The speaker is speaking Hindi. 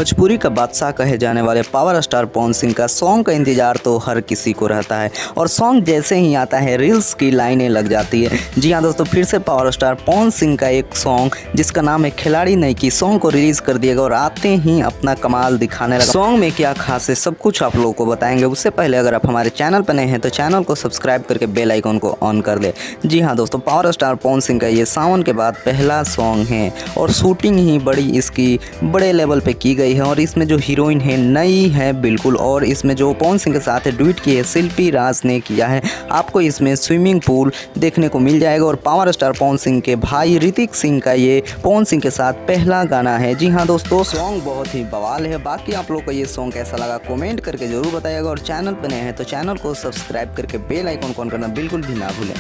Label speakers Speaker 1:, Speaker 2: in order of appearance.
Speaker 1: भोजपुरी का बादशाह कहे जाने वाले पावर स्टार पवन सिंह का सॉन्ग का इंतजार तो हर किसी को रहता है और सॉन्ग जैसे ही आता है रील्स की लाइनें लग जाती है। जी हाँ दोस्तों, फिर से पावर स्टार पवन सिंह का एक सॉन्ग जिसका नाम है खिलाड़ी नहीं की सॉन्ग को रिलीज कर दिया गया और आते ही अपना कमाल दिखाने लगा। सॉन्ग में क्या खास है सब कुछ आप लोगों को बताएंगे। उससे पहले अगर आप हमारे चैनल पर नए हैं तो चैनल को सब्सक्राइब करके बेल आइकन को ऑन कर दे। जी हाँ दोस्तों, पावर स्टार पवन सिंह का ये सावन के बाद पहला सॉन्ग है और शूटिंग ही बड़ी इसकी बड़े लेवल पे की गई है और इसमें जो हीरोइन है नई है बिल्कुल, और इसमें जो पवन सिंह के साथ डुएट की है शिल्पी राज ने किया है। आपको इसमें स्विमिंग पूल देखने को मिल जाएगा और पावर स्टार पवन सिंह के भाई ऋतिक सिंह का ये पवन सिंह के साथ पहला गाना है। जी हाँ दोस्तों, सॉन्ग बहुत ही बवाल है। बाकी आप लोग को ये सॉन्ग कैसा लगा कमेंट करके जरूर बताइएगा और चैनल पर नए हैं तो चैनल को सब्सक्राइब करके बेल आइकन ऑन करना बिल्कुल भी ना भूलें।